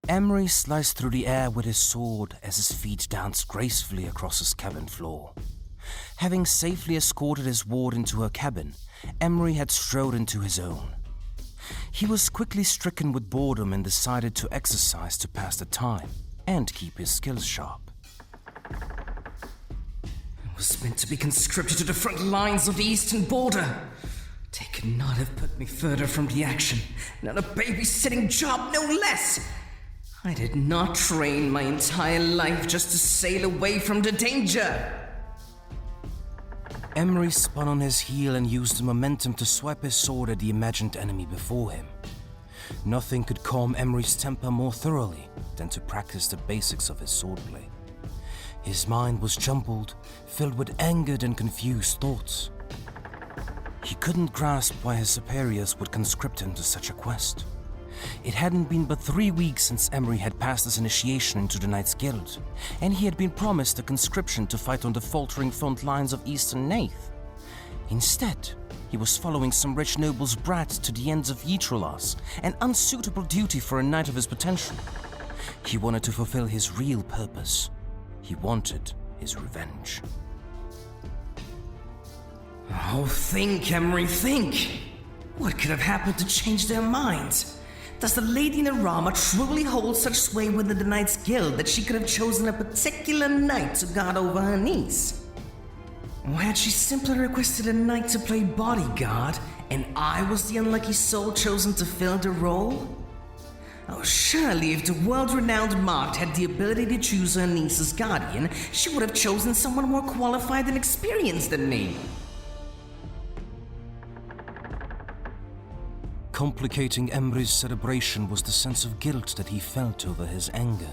Emeri sliced through the air with his sword as his feet danced gracefully across his cabin floor. Having safely escorted his ward into her cabin, Emeri had strode into his own. He was quickly stricken with boredom and decided to exercise to pass the time and keep his skills sharp. I was meant to be conscripted to the front lines of the eastern border. They could not have put me further from the action, not a babysitting job, no less. I did not train my entire life just to sail away from the danger. Emeri spun on his heel and used the momentum to swipe his sword at the imagined enemy before him. Nothing could calm Emeri's temper more thoroughly than to practice the basics of his swordplay. His mind was jumbled, filled with angered and confused thoughts. He couldn't grasp why his superiors would conscript him to such a quest. It hadn't been but 3 weeks since Emeri had passed his initiation into the Knights Guild, and he had been promised a conscription to fight on the faltering front lines of Eastern Nath. Instead, he was following some rich noble's brat to the ends of Ytralas, an unsuitable duty for a knight of his potential. He wanted to fulfill his real purpose. He wanted his revenge. Oh, think, Emeri, think! What could have happened to change their minds? Does the Lady Narama truly hold such sway within the Knights Guild that she could have chosen a particular knight to guard over her niece? Or had she simply requested a knight to play bodyguard, and I was the unlucky soul chosen to fill the role? Oh, surely if the world-renowned Marked had the ability to choose her niece's guardian, she would have chosen someone more qualified and experienced than me. Complicating Emeri's celebration was the sense of guilt that he felt over his anger.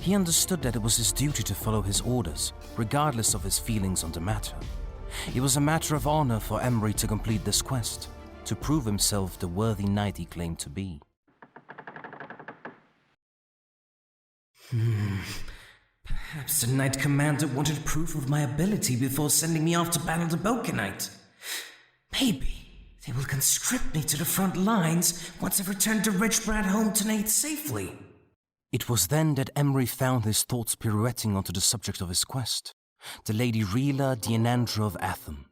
He understood that it was his duty to follow his orders, regardless of his feelings on the matter. It was a matter of honor for Emeri to complete this quest, to prove himself the worthy knight he claimed to be. Perhaps the Knight Commander wanted proof of my ability before sending me off to battle the Bokanite. Maybe they will conscript me to the front lines once I've returned the rich brat home to Nath safely. It was then that Emeri found his thoughts pirouetting onto the subject of his quest, the Lady Rila De'Cirin of Athom.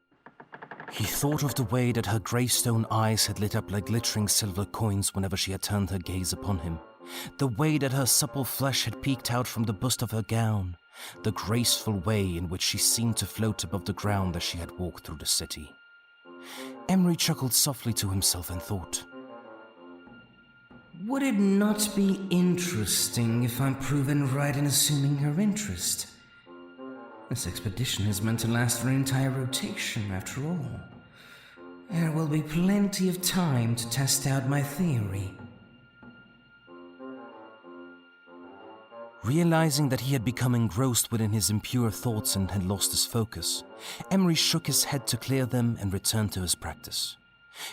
He thought of the way that her greystone eyes had lit up like glittering silver coins whenever she had turned her gaze upon him, the way that her supple flesh had peeked out from the bust of her gown, the graceful way in which she seemed to float above the ground as she had walked through the city. Emeri chuckled softly to himself and thought, would it not be interesting if I'm proven right in assuming her interest? This expedition is meant to last for an entire rotation, after all. There will be plenty of time to test out my theory. Realizing that he had become engrossed within his impure thoughts and had lost his focus, Emeri shook his head to clear them and returned to his practice.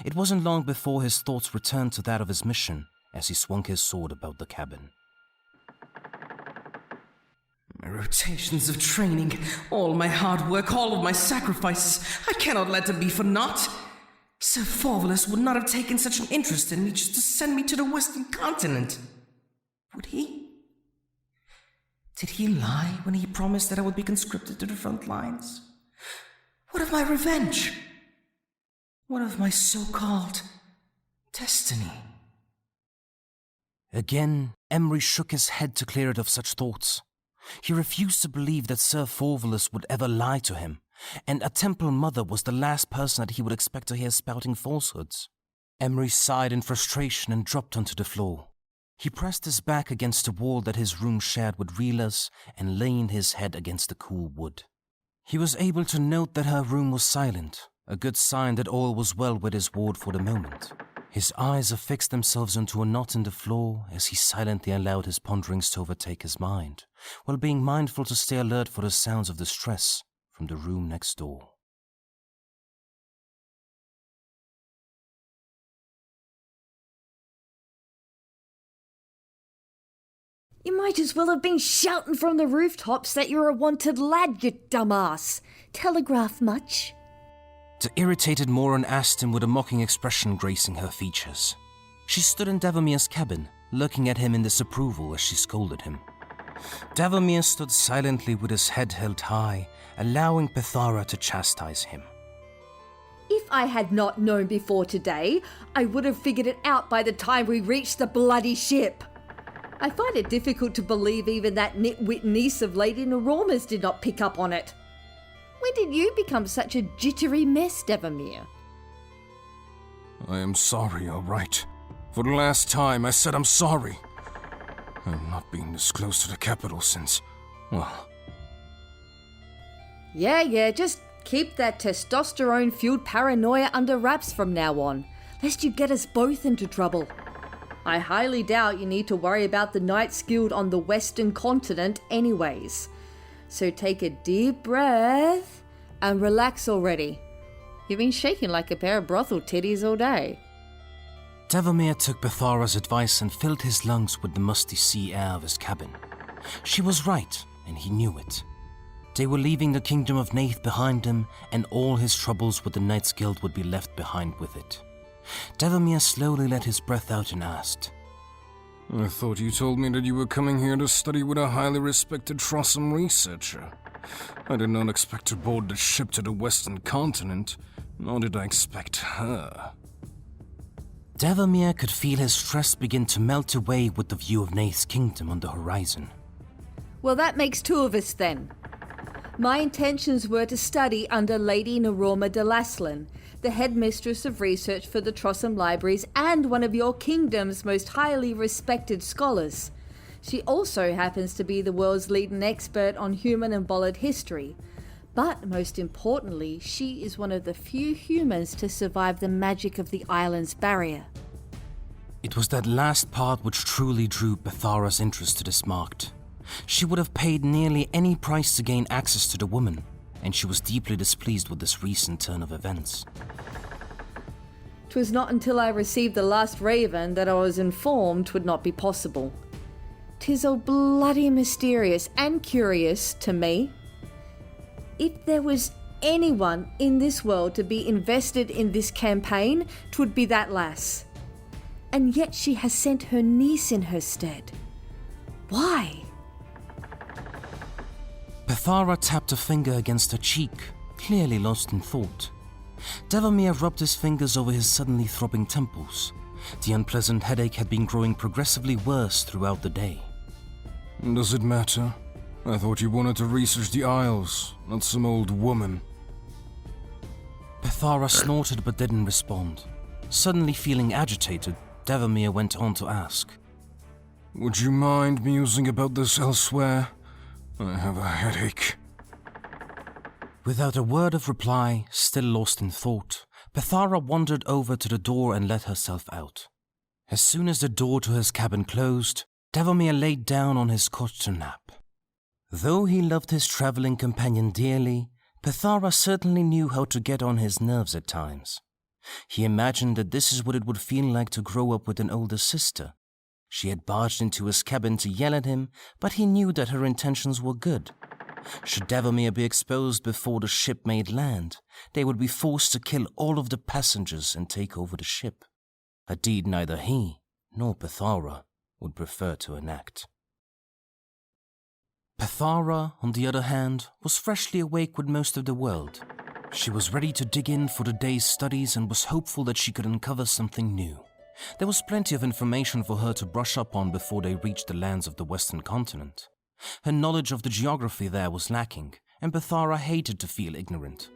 It wasn't long before his thoughts returned to that of his mission as he swung his sword about the cabin. My rotations of training, all my hard work, all of my sacrifices, I cannot let them be for naught. Sir Forvalus would not have taken such an interest in me just to send me to the Western continent. Would he? Did he lie when he promised that I would be conscripted to the front lines? What of my revenge? What of my so-called destiny? Again, Emeri shook his head to clear it of such thoughts. He refused to believe that Sir Forvalus would ever lie to him, and a temple mother was the last person that he would expect to hear spouting falsehoods. Emeri sighed in frustration and dropped onto the floor. He pressed his back against the wall that his room shared with Rila's and leaned his head against the cool wood. He was able to note that her room was silent, a good sign that all was well with his ward for the moment. His eyes affixed themselves onto a knot in the floor as he silently allowed his ponderings to overtake his mind, while being mindful to stay alert for the sounds of distress from the room next door. You might as well have been shouting from the rooftops that you're a wanted lad, you dumbass. Telegraph much? The irritated moron asked him with a mocking expression gracing her features. She stood in Davomir's cabin, looking at him in disapproval as she scolded him. Davomir stood silently with his head held high, allowing Pethara to chastise him. If I had not known before today, I would have figured it out by the time we reached the bloody ship. I find it difficult to believe even that nitwit niece of Lady Naroma's did not pick up on it. When did you become such a jittery mess, Davomir? I am sorry, all right. For the last time, I said I'm sorry. I've not been this close to the capital since, well... Yeah, just keep that testosterone-fueled paranoia under wraps from now on, lest you get us both into trouble. I highly doubt you need to worry about the Knights Guild on the Western continent anyways. So take a deep breath and relax already. You've been shaking like a pair of brothel titties all day. Davomir took Pethara's advice and filled his lungs with the musty sea air of his cabin. She was right, and he knew it. They were leaving the kingdom of Nath behind them, and all his troubles with the Knights Guild would be left behind with it. Davomir slowly let his breath out and asked, I thought you told me that you were coming here to study with a highly respected Trossum researcher. I did not expect to board the ship to the Western continent, nor did I expect her. Davomir could feel his stress begin to melt away with the view of Nath's kingdom on the horizon. Well, that makes two of us then. My intentions were to study under Lady Naroma de Laslan, the headmistress of research for the Trossum libraries and one of your kingdom's most highly respected scholars. She also happens to be the world's leading expert on human and Bollard history. But most importantly, she is one of the few humans to survive the magic of the island's barrier. It was that last part which truly drew Pethara's interest to this marked. She would have paid nearly any price to gain access to the woman, and she was deeply displeased with this recent turn of events. 'Twas not until I received the last raven that I was informed 'twould not be possible. 'Tis all bloody mysterious and curious to me. If there was anyone in this world to be invested in this campaign, 'twould be that lass. And yet she has sent her niece in her stead. Why? Pethara tapped a finger against her cheek, clearly lost in thought. Davomir rubbed his fingers over his suddenly throbbing temples. The unpleasant headache had been growing progressively worse throughout the day. Does it matter? I thought you wanted to research the Isles, not some old woman. Pethara snorted but didn't respond. Suddenly feeling agitated, Davomir went on to ask, Would you mind musing about this elsewhere? I have a headache. Without a word of reply, still lost in thought, Pethara wandered over to the door and let herself out. As soon as the door to his cabin closed, Davomir laid down on his cot to nap. Though he loved his traveling companion dearly, Pethara certainly knew how to get on his nerves at times. He imagined that this is what it would feel like to grow up with an older sister. She had barged into his cabin to yell at him, but he knew that her intentions were good. Should Davomir be exposed before the ship made land, they would be forced to kill all of the passengers and take over the ship. A deed neither he nor Pethara would prefer to enact. Pethara, on the other hand, was freshly awake with most of the world. She was ready to dig in for the day's studies and was hopeful that she could uncover something new. There was plenty of information for her to brush up on before they reached the lands of the Western continent. Her knowledge of the geography there was lacking, and Pethara hated to feel ignorant.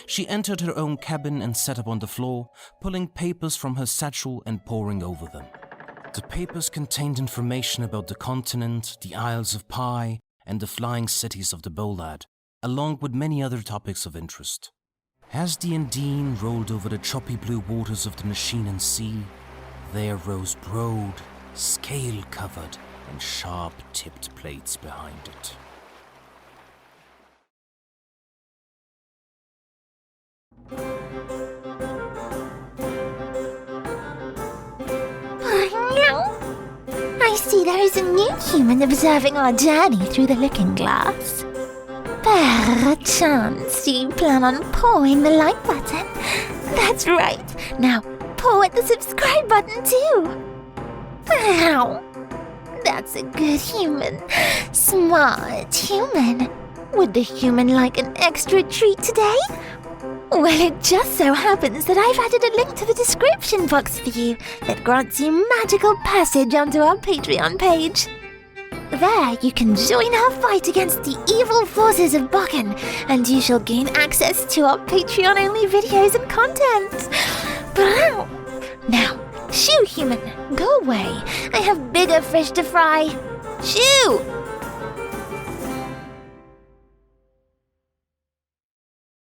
She entered her own cabin and sat up on the floor, pulling papers from her satchel and poring over them. The papers contained information about the continent, the Isles of Pi, and the flying cities of the Bollard, along with many other topics of interest. As the Undine rolled over the choppy blue waters of the Nashinan Sea, there rose broad, scale-covered, and sharp-tipped plates behind it. No! I see there is a new human observing our journey through the looking glass. Perchance you plan on pawing the like button? That's right. Now paw at the subscribe button too. Ow. That's a good human. Smart human. Would the human like an extra treat today? Well, it just so happens that I've added a link to the description box for you that grants you magical passage onto our Patreon page. There you can join our fight against the evil forces of Bakken, and you shall gain access to our Patreon-only videos and content. Now, shoo, human, go away. I have bigger fish to fry. Shoo!